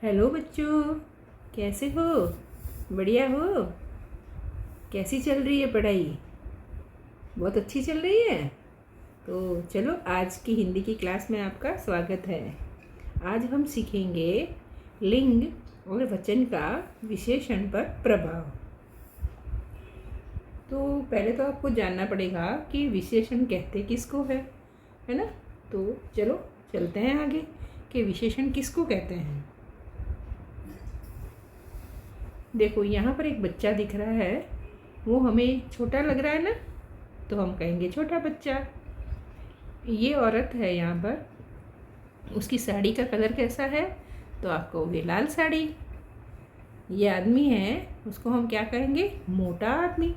Hello बच्चों, कैसे हो? बढ़िया हो? कैसी चल रही है पढ़ाई? बहुत अच्छी चल रही है। तो चलो, आज की हिंदी की क्लास में आपका स्वागत है। आज हम सीखेंगे लिंग और वचन का विशेषण पर प्रभाव। तो पहले तो आपको जानना पड़ेगा कि विशेषण कहते किसको है ना? तो चलो चलते हैं आगे कि विशेषण किसको कहते हैं। देखो, यहाँ पर एक बच्चा दिख रहा है, वो हमें छोटा लग रहा है ना, तो हम कहेंगे छोटा बच्चा। ये औरत है यहाँ पर, उसकी साड़ी का कलर कैसा है? तो आप कहोगे लाल साड़ी। ये आदमी है, उसको हम क्या कहेंगे? मोटा आदमी।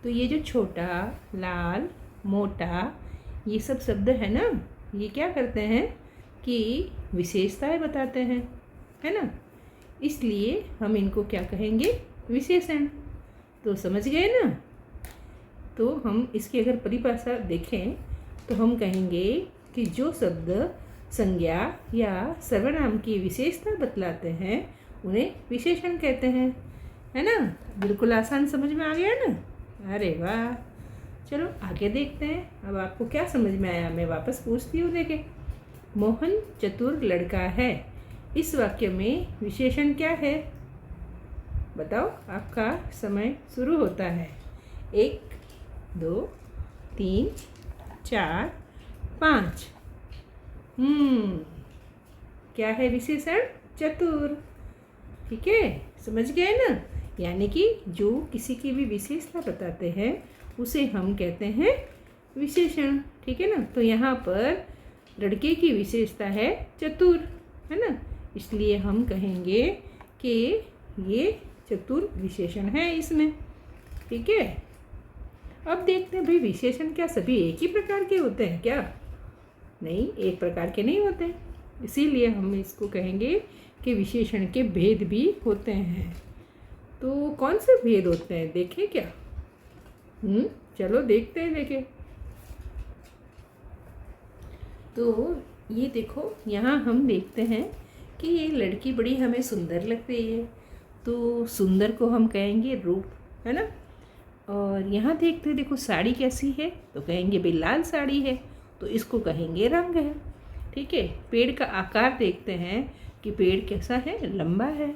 तो ये जो छोटा, लाल, मोटा, ये सब शब्द है ना, ये क्या करते हैं कि विशेषताएं बताते हैं, है ना? इसलिए हम इनको क्या कहेंगे? विशेषण। तो समझ गए ना? तो हम इसकी अगर परिभाषा देखें तो हम कहेंगे कि जो शब्द संज्ञा या सर्वनाम की विशेषता बतलाते हैं उन्हें विशेषण कहते हैं, है ना? बिल्कुल आसान, समझ में आ गया ना? अरे वाह! चलो आगे देखते हैं। अब आपको क्या समझ में आया, मैं वापस पूछती हूँ। देखें, मोहन चतुर लड़का है, इस वाक्य में विशेषण क्या है? बताओ, आपका समय शुरू होता है। 1, 2, 3, 4, 5। क्या है विशेषण? चतुर। ठीक है, समझ गए ना? यानी कि जो किसी की भी विशेषता बताते हैं उसे हम कहते हैं विशेषण। ठीक है ना? तो यहाँ पर लड़के की विशेषता है चतुर, है ना? इसलिए हम कहेंगे कि ये चतुर विशेषण है इसमें। ठीक है, अब देखते हैं भाई, विशेषण क्या सभी एक ही प्रकार के होते हैं क्या? नहीं, एक प्रकार के नहीं होते। इसीलिए हम इसको कहेंगे कि विशेषण के भेद भी होते हैं। तो कौन से भेद होते हैं, देखें क्या? चलो देखते हैं। देखें, तो ये देखो, यहाँ हम देखते हैं कि ये लड़की बड़ी हमें सुंदर लग रही है, तो सुंदर को हम कहेंगे रूप, है ना? और यहाँ देखते, देखो साड़ी कैसी है, तो कहेंगे भाई लाल साड़ी है, तो इसको कहेंगे रंग है। ठीक है, पेड़ का आकार देखते हैं कि पेड़ कैसा है, लंबा है।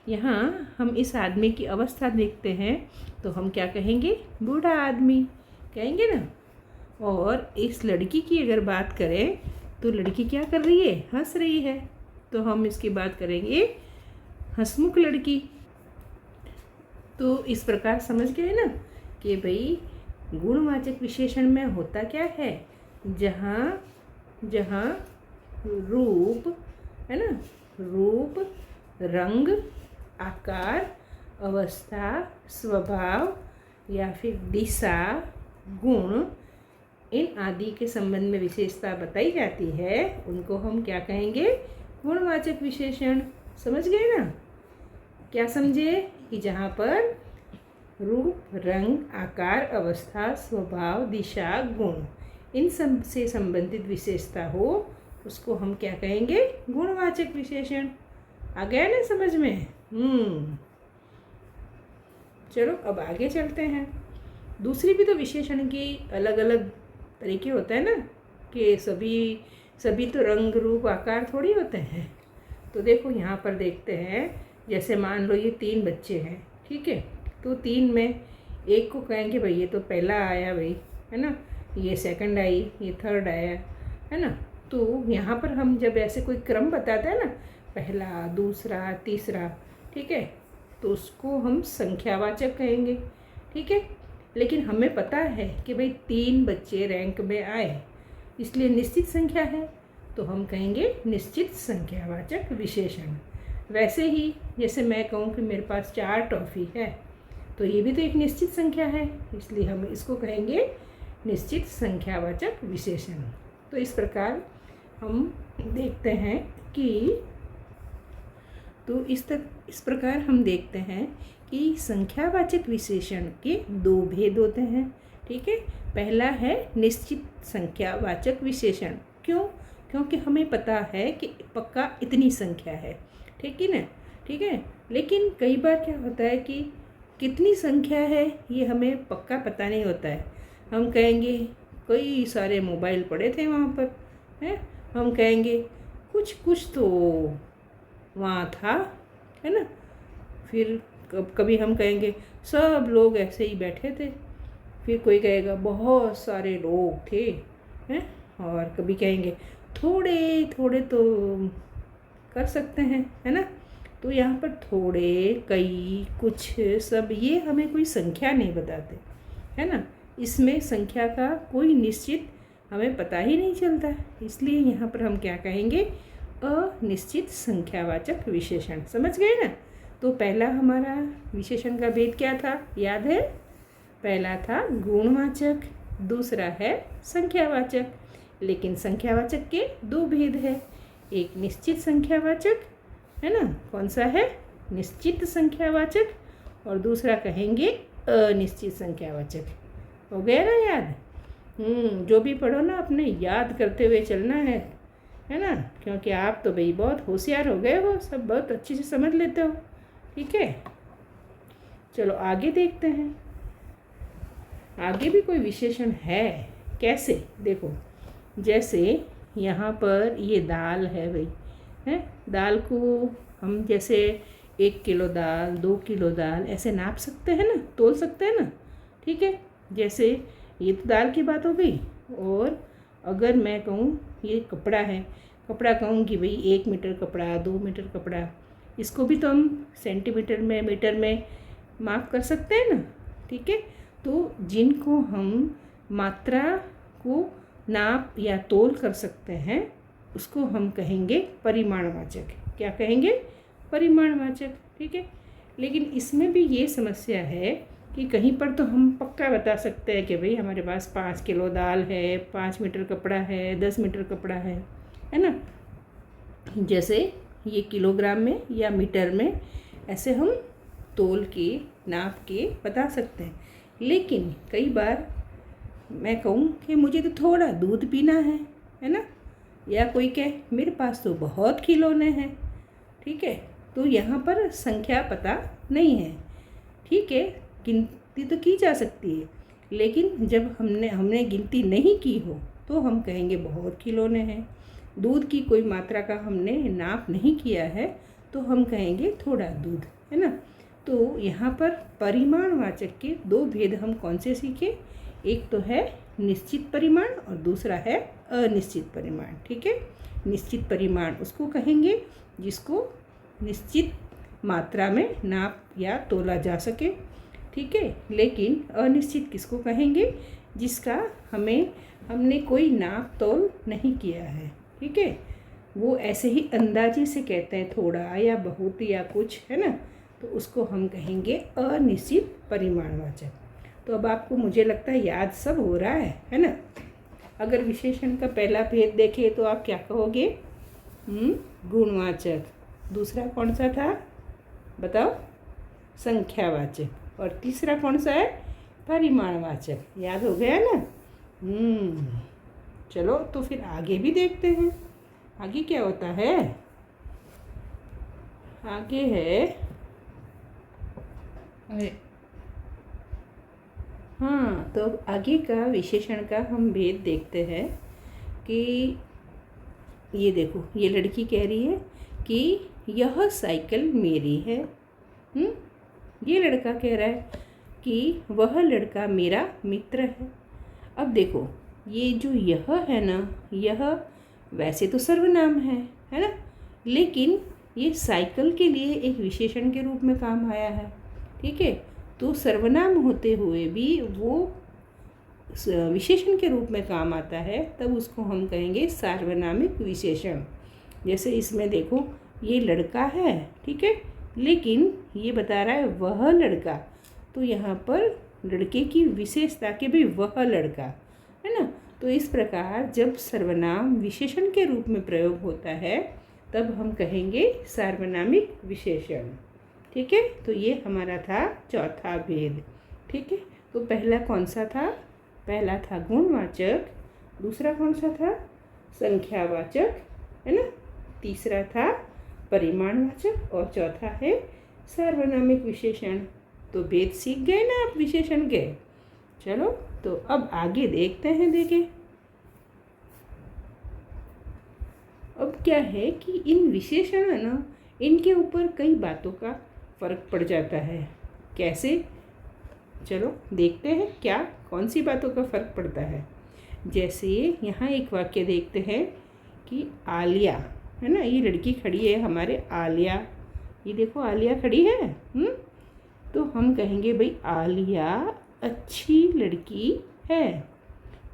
यहाँ हम इस आदमी की अवस्था देखते हैं तो हम क्या कहेंगे? बूढ़ा आदमी कहेंगे ना। और इस लड़की की अगर बात करें तो लड़की क्या कर रही है? हंस रही है, तो हम इसकी बात करेंगे हंसमुख लड़की। तो इस प्रकार समझ गए ना कि भाई गुणवाचक विशेषण में होता क्या है? जहाँ जहाँ रूप, है ना, रूप, रंग, आकार, अवस्था, स्वभाव या फिर दिशा, गुण, इन आदि के संबंध में विशेषता बताई जाती है, उनको हम क्या कहेंगे? गुणवाचक विशेषण। समझ गए ना? क्या समझे? कि जहाँ पर रूप, रंग, आकार, अवस्था, स्वभाव, दिशा, गुण, इन सब से संबंधित विशेषता हो उसको हम क्या कहेंगे? गुणवाचक विशेषण। आ गया ना समझ में? चलो अब आगे चलते हैं। दूसरी भी तो विशेषण की अलग अलग तरीके होते हैं ना, कि सभी तो रंग, रूप, आकार थोड़ी होते हैं। तो देखो यहाँ पर देखते हैं, जैसे मान लो ये 3 बच्चे हैं, ठीक है? तो 3 में एक को कहेंगे भाई ये तो पहला आया भाई, है ना, ये सेकंड आई, ये थर्ड आया, है ना? तो यहाँ पर हम जब ऐसे कोई क्रम बताते हैं ना, पहला, दूसरा, तीसरा, ठीक है, तो उसको हम संख्यावाचक कहेंगे। ठीक है, लेकिन हमें पता है कि भाई 3 बच्चे रैंक में आए, इसलिए निश्चित संख्या है, तो हम कहेंगे निश्चित संख्यावाचक विशेषण। वैसे ही जैसे मैं कहूँ कि मेरे पास 4 टॉफ़ी है, तो ये भी तो एक निश्चित संख्या है, इसलिए हम इसको कहेंगे निश्चित संख्यावाचक विशेषण। तो इस प्रकार हम देखते हैं कि इस प्रकार हम देखते हैं कि संख्यावाचक विशेषण के 2 भेद होते हैं। ठीक है, पहला है निश्चित संख्यावाचक विशेषण। क्यों? क्योंकि हमें पता है कि पक्का इतनी संख्या है, ठीक है ना, ठीक है। लेकिन कई बार क्या होता है कि कितनी संख्या है ये हमें पक्का पता नहीं होता है। हम कहेंगे कई सारे मोबाइल पड़े थे वहाँ पर, हैं, हम कहेंगे कुछ कुछ तो वहाँ था, है ना। फिर कभी हम कहेंगे सब लोग ऐसे ही बैठे थे, फिर कोई कहेगा बहुत सारे लोग थे, हैं। और कभी कहेंगे थोड़े थोड़े तो कर सकते हैं, है ना। तो यहाँ पर थोड़े, कई, कुछ, सब, ये हमें कोई संख्या नहीं बताते, है ना। इसमें संख्या का कोई निश्चित हमें पता ही नहीं चलता, इसलिए यहाँ पर हम क्या कहेंगे, अनिश्चित संख्यावाचक विशेषण। समझ गए ना। तो पहला हमारा विशेषण का भेद क्या था, याद है? पहला था गुणवाचक, दूसरा है संख्यावाचक। लेकिन संख्यावाचक के दो भेद है, एक निश्चित संख्यावाचक, है ना, कौन सा है, निश्चित संख्यावाचक, और दूसरा कहेंगे अनिश्चित संख्यावाचक। हो गया ना याद? जो भी पढ़ो ना अपने याद करते हुए चलना है ना, क्योंकि आप तो भाई बहुत होशियार हो गए हो, सब बहुत अच्छे से समझ लेते हो, ठीक है। चलो आगे देखते हैं, आगे भी कोई विशेषण है। कैसे, देखो, जैसे यहाँ पर ये दाल है भाई, है, दाल को हम जैसे 1 किलो दाल, 2 किलो दाल ऐसे नाप सकते हैं ना, तोल सकते हैं ना, ठीक है। जैसे ये तो दाल की बात हो गई। और अगर मैं कहूँ ये कपड़ा है, कपड़ा कहूँ कि भाई 1 मीटर कपड़ा, 2 मीटर कपड़ा, इसको भी तो हम सेंटीमीटर में, मीटर में माप कर सकते हैं ना, ठीक है। तो जिनको हम मात्रा को नाप या तोल कर सकते हैं उसको हम कहेंगे परिमाणवाचक। क्या कहेंगे? परिमाणवाचक, ठीक है। लेकिन इसमें भी ये समस्या है कि कहीं पर तो हम पक्का बता सकते हैं कि भाई हमारे पास 5 किलो दाल है, 5 मीटर कपड़ा है, 10 मीटर कपड़ा है ना। जैसे ये किलोग्राम में या मीटर में ऐसे हम तोल के, नाप के बता सकते हैं। लेकिन कई बार मैं कहूँ कि मुझे तो थोड़ा दूध पीना है ना, या कोई कहे मेरे पास तो बहुत खिलौने हैं, ठीक है। तो यहाँ पर संख्या पता नहीं है, ठीक है। गिनती तो की जा सकती है, लेकिन जब हमने गिनती नहीं की हो तो हम कहेंगे बहुत खिलौने हैं। दूध की कोई मात्रा का हमने नाप नहीं किया है तो हम कहेंगे थोड़ा दूध, है ना। तो यहाँ पर परिमाणवाचक के दो भेद हम कौन से सीखे? एक तो है निश्चित परिमाण और दूसरा है अनिश्चित परिमाण, ठीक है। निश्चित परिमाण उसको कहेंगे जिसको निश्चित मात्रा में नाप या तोला जा सके, ठीक है। लेकिन अनिश्चित किसको कहेंगे? जिसका हमने कोई नाप तोल नहीं किया है, ठीक है। वो ऐसे ही अंदाजे से कहते हैं, थोड़ा या बहुत या कुछ, है ना। तो उसको हम कहेंगे अनिश्चित परिमाणवाचक। तो अब आपको मुझे लगता है याद सब हो रहा है ना। अगर विशेषण का पहला भेद देखें तो आप क्या कहोगे? गुणवाचक। दूसरा कौन सा था बताओ? संख्यावाचक। और तीसरा कौन सा है? परिमाणवाचक। याद हो गया ना? चलो तो फिर आगे भी देखते हैं। आगे क्या होता है? आगे है, हाँ, तो आगे का विशेषण का हम भेद देखते हैं कि ये देखो, ये लड़की कह रही है कि यह साइकिल मेरी है। ये लड़का कह रहा है कि वह लड़का मेरा मित्र है। अब देखो, ये जो यह है ना, यह वैसे तो सर्वनाम है ना, लेकिन ये साइकिल के लिए एक विशेषण के रूप में काम आया है, ठीक है। तो सर्वनाम होते हुए भी वो विशेषण के रूप में काम आता है, तब उसको हम कहेंगे सार्वनामिक विशेषण। जैसे इसमें देखो, ये लड़का है, ठीक है, लेकिन ये बता रहा है वह लड़का, तो यहाँ पर लड़के की विशेषता के भी वह लड़का, है ना। तो इस प्रकार जब सर्वनाम विशेषण के रूप में प्रयोग होता है तब हम कहेंगे सार्वनामिक विशेषण, ठीक है। तो ये हमारा था चौथा भेद, ठीक है। तो पहला कौन सा था? पहला था गुणवाचक, दूसरा कौन सा था? संख्यावाचक, है ना। तीसरा था परिमाणवाचक और चौथा है सार्वनामिक विशेषण। तो भेद सीख गए ना आप विशेषण के। चलो तो अब आगे देखते हैं। देखें अब क्या है कि इन विशेषण है ना, इनके ऊपर कई बातों का फर्क पड़ जाता है। कैसे? चलो देखते हैं क्या कौन सी बातों का फर्क पड़ता है। जैसे यहाँ एक वाक्य देखते हैं कि आलिया है ना, ये लड़की खड़ी है हमारे, आलिया, ये देखो आलिया खड़ी है। तो हम कहेंगे भाई आलिया अच्छी लड़की है।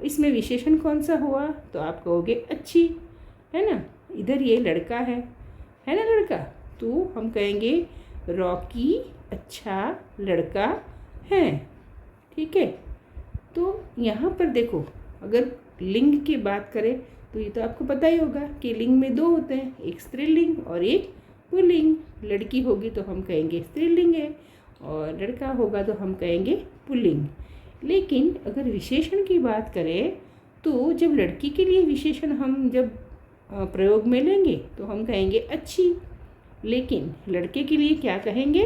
इसमें विशेषण कौन सा हुआ? तो आप कहोगे अच्छी, है ना। इधर ये लड़का है ना लड़का, तो हम कहेंगे रॉकी अच्छा लड़का है। ठीक है। तो यहाँ पर देखो, अगर लिंग की बात करें तो ये तो आपको पता ही होगा कि लिंग में दो होते हैं, एक स्त्रीलिंग और एक पुल्लिंग। लड़की होगी तो हम कहेंगे स्त्रीलिंग है और लड़का होगा तो हम कहेंगे पुल्लिंग। लेकिन अगर विशेषण की बात करें तो जब लड़की के लिए विशेषण हम जब प्रयोग में लेंगे तो हम कहेंगे अच्छी, लेकिन लड़के के लिए क्या कहेंगे?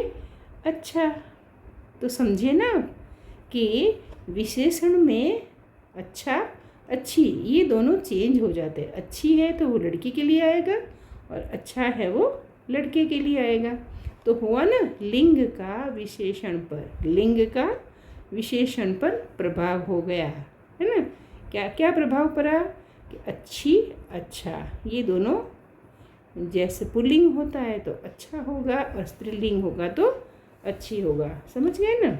अच्छा। तो समझे ना कि विशेषण में अच्छा अच्छी ये दोनों चेंज हो जाते हैं। अच्छी है तो वो लड़की के लिए आएगा और अच्छा है वो लड़के के लिए आएगा। तो हुआ ना लिंग का विशेषण पर, लिंग का विशेषण पर प्रभाव हो गया, है ना। क्या क्या प्रभाव पड़ा कि अच्छी अच्छा, ये दोनों जैसे पुल्लिंग होता है तो अच्छा होगा और स्त्रीलिंग होगा तो अच्छी होगा। समझ गए ना।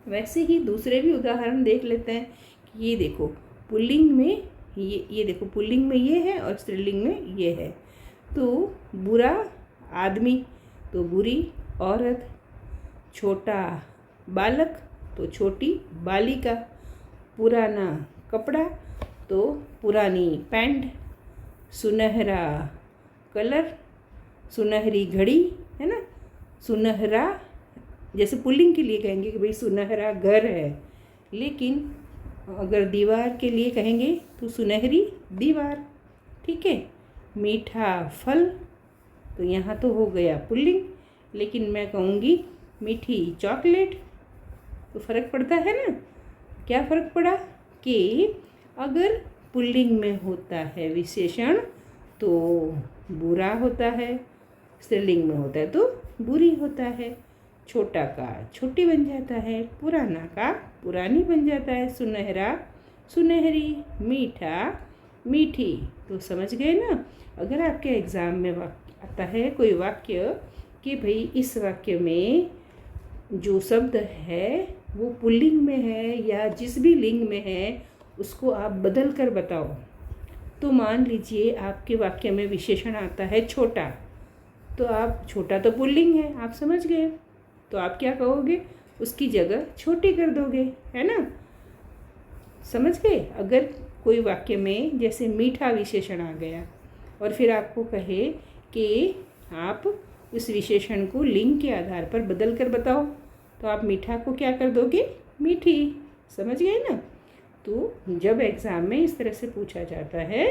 वैसे ही दूसरे भी उदाहरण देख लेते हैं कि ये देखो पुल्लिंग में ये देखो पुल्लिंग में ये है और स्त्रीलिंग में ये है। तो बुरा आदमी तो बुरी औरत, छोटा बालक तो छोटी बालिका, पुराना कपड़ा तो पुरानी पैंट, सुनहरा कलर सुनहरी घड़ी, है ना। सुनहरा जैसे पुल्लिंग के लिए कहेंगे कि भाई सुनहरा घर है, लेकिन अगर दीवार के लिए कहेंगे तो सुनहरी दीवार। ठीक है। मीठा फल तो यहाँ तो हो गया पुल्लिंग, लेकिन मैं कहूँगी मीठी चॉकलेट। तो फ़र्क पड़ता है ना। क्या फ़र्क पड़ा कि अगर पुल्लिंग में होता है विशेषण तो बुरा होता है, स्त्रीलिंग में होता है तो बुरी होता है। छोटा का छोटी बन जाता है, पुराना का पुरानी बन जाता है, सुनहरा सुनहरी, मीठा मीठी। तो समझ गए ना। अगर आपके एग्ज़ाम में आता है कोई वाक्य कि भाई इस वाक्य में जो शब्द है वो पुल्लिंग में है या जिस भी लिंग में है उसको आप बदल कर बताओ। तो मान लीजिए आपके वाक्य में विशेषण आता है छोटा, तो आप छोटा तो पुल्लिंग है, आप समझ गए। तो आप क्या कहोगे? उसकी जगह छोटी कर दोगे, है ना। समझ गए। अगर कोई वाक्य में जैसे मीठा विशेषण आ गया और फिर आपको कहे कि आप उस विशेषण को लिंग के आधार पर बदल कर बताओ, तो आप मीठा को क्या कर दोगे? मीठी। समझ गए ना। तो जब एग्ज़ाम में इस तरह से पूछा जाता है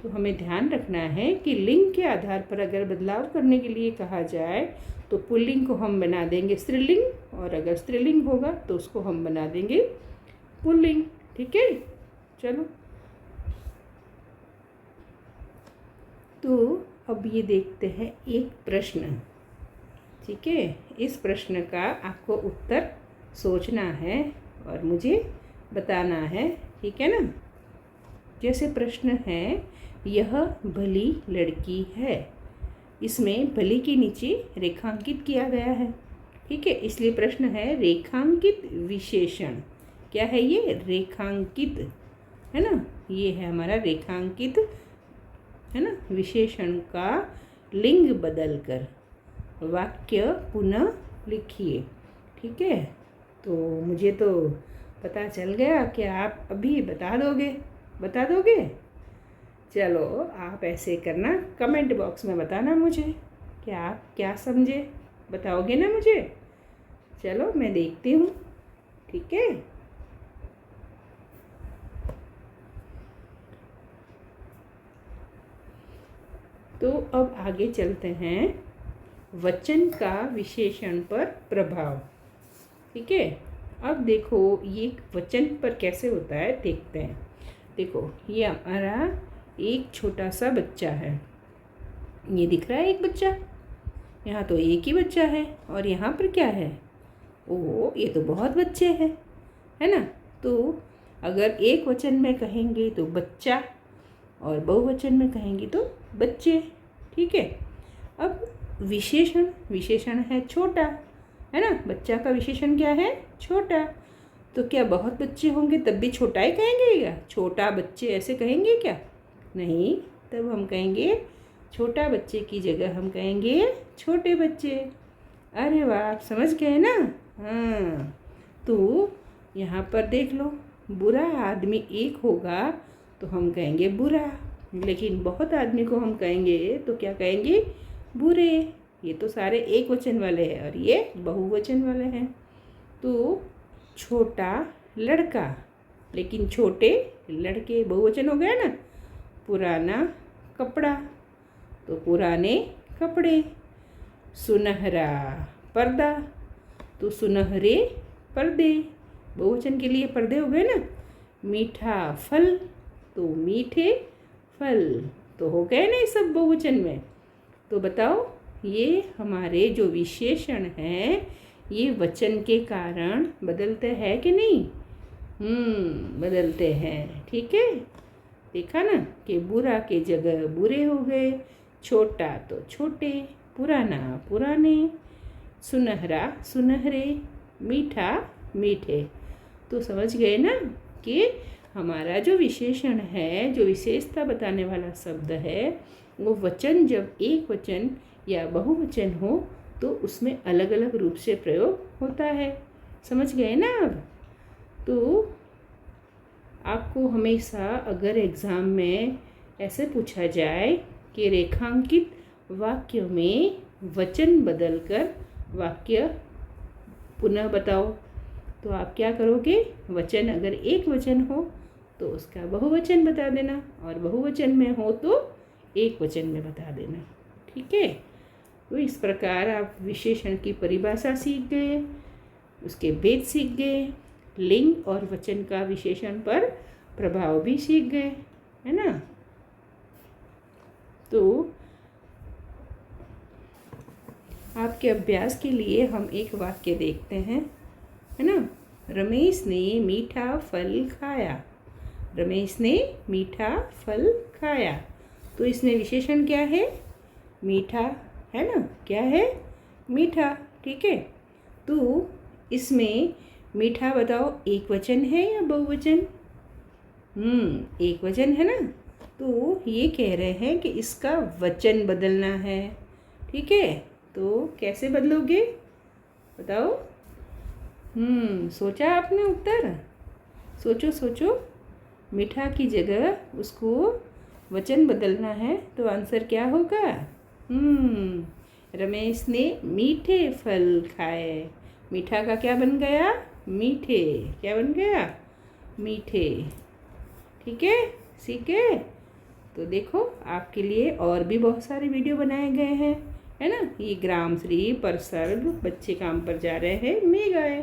तो हमें ध्यान रखना है कि लिंग के आधार पर अगर बदलाव करने के लिए कहा जाए तो पुल्लिंग को हम बना देंगे स्त्रीलिंग, और अगर स्त्रीलिंग होगा तो उसको हम बना देंगे पुल्लिंग। ठीक है। चलो तो अब ये देखते हैं एक प्रश्न। ठीक है। इस प्रश्न का आपको उत्तर सोचना है और मुझे बताना है। ठीक है ना। जैसे प्रश्न है, यह भली लड़की है। इसमें भली के नीचे रेखांकित किया गया है। ठीक है। इसलिए प्रश्न है रेखांकित विशेषण। क्या है ये? रेखांकित, है ना। ये है हमारा रेखांकित, है ना, विशेषण का लिंग बदलकर वाक्य पुनः लिखिए। ठीक है। तो मुझे तो पता चल गया कि आप अभी बता दोगे। चलो आप ऐसे करना, कमेंट बॉक्स में बताना मुझे कि आप क्या समझे, बताओगे ना मुझे। चलो मैं देखती हूँ। ठीक है। तो अब आगे चलते हैं वचन का विशेषण पर प्रभाव। ठीक है, अब देखो ये वचन पर कैसे होता है देखते हैं। देखो ये हमारा एक छोटा सा बच्चा है, ये दिख रहा है एक बच्चा, यहाँ तो एक ही बच्चा है और यहाँ पर क्या है, ओह ये तो बहुत बच्चे हैं, है ना। तो अगर एक वचन में कहेंगे तो बच्चा और बहुवचन में कहेंगे तो बच्चे। ठीक है, अब विशेषण, विशेषण है छोटा, है ना। बच्चा का विशेषण क्या है, छोटा। तो क्या बहुत बच्चे होंगे तब भी छोटा ही कहेंगे क्या, छोटा बच्चे ऐसे कहेंगे क्या, नहीं। तब हम कहेंगे छोटा बच्चे की जगह हम कहेंगे छोटे बच्चे। अरे वाह, आप समझ गए ना। हाँ, तो यहाँ पर देख लो, बुरा आदमी एक होगा तो हम कहेंगे बुरा, लेकिन बहुत आदमी को हम कहेंगे तो क्या कहेंगे, बुरे। ये तो सारे एक वचन वाले हैं और ये बहुवचन वाले हैं। तो छोटा लड़का, लेकिन छोटे लड़के बहुवचन हो गया ना। पुराना कपड़ा, तो पुराने कपड़े। सुनहरा पर्दा, तो सुनहरे पर्दे, बहुवचन के लिए पर्दे हो गए ना। मीठा फल, तो मीठे फल, तो हो गए ना ये सब बहुवचन में। तो बताओ ये हमारे जो विशेषण हैं ये वचन के कारण बदलते हैं कि नहीं, बदलते हैं। ठीक है, देखा ना कि बुरा के जगह बुरे हो गए, छोटा तो छोटे, पुराना पुराने, सुनहरा सुनहरे, मीठा मीठे। तो समझ गए ना कि हमारा जो विशेषण है, जो विशेषता बताने वाला शब्द है, वो वचन जब एक वचन या बहुवचन हो तो उसमें अलग अलग रूप से प्रयोग होता है। समझ गए ना अब। तो आपको हमेशा अगर एग्ज़ाम में ऐसे पूछा जाए कि रेखांकित वाक्य में वचन बदलकर वाक्य पुनः बताओ, तो आप क्या करोगे, वचन अगर एक वचन हो तो उसका बहुवचन बता देना, और बहुवचन में हो तो एक वचन में बता देना। ठीक है, तो इस प्रकार आप विशेषण की परिभाषा सीख गए, उसके भेद सीख गए, लिंग और वचन का विशेषण पर प्रभाव भी सीख गए, है ना। तो आपके अभ्यास के लिए हम एक वाक्य देखते हैं, है ना। रमेश ने मीठा फल खाया, रमेश ने मीठा फल खाया। तो इसमें विशेषण क्या है, मीठा, है ना। क्या है, मीठा। ठीक है, तो इसमें मीठा बताओ एक वचन है या बहुवचन, एक वचन है ना। तो ये कह रहे हैं कि इसका वचन बदलना है। ठीक है, तो कैसे बदलोगे बताओ। सोचा आपने उत्तर, सोचो सोचो। मीठा की जगह उसको वचन बदलना है तो आंसर क्या होगा, रमेश ने मीठे फल खाए। मीठा का क्या बन गया, मीठे, क्या बन गया, मीठे। ठीक है, सीख गए। तो देखो आपके लिए और भी बहुत सारे वीडियो बनाए गए हैं, है ना। ये ग्रामश्री, परसर्ग, बच्चे काम पर जा रहे हैं, मैं गए।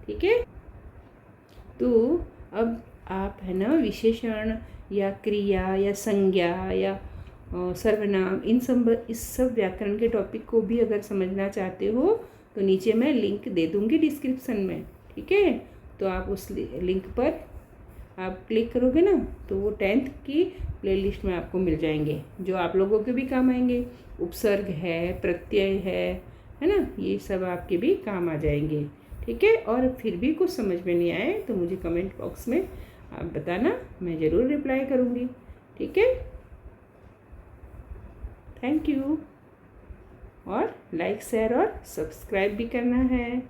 ठीक है, तो अब आप है ना विशेषण या क्रिया या संज्ञा या सर्वनाम, इस सब व्याकरण के टॉपिक को भी अगर समझना चाहते हो तो नीचे मैं लिंक दे दूँगी डिस्क्रिप्शन में। ठीक है, तो आप उस लिंक पर आप क्लिक करोगे ना तो वो 10th की प्लेलिस्ट में आपको मिल जाएंगे, जो आप लोगों के भी काम आएंगे। उपसर्ग है, प्रत्यय है ना, ये सब आपके भी काम आ जाएंगे। ठीक है, और फिर भी कुछ समझ में नहीं आए तो मुझे कमेंट बॉक्स में आप बताना, मैं ज़रूर रिप्लाई करूँगी। ठीक है, थैंक यू। और लाइक शेयर और सब्सक्राइब भी करना है।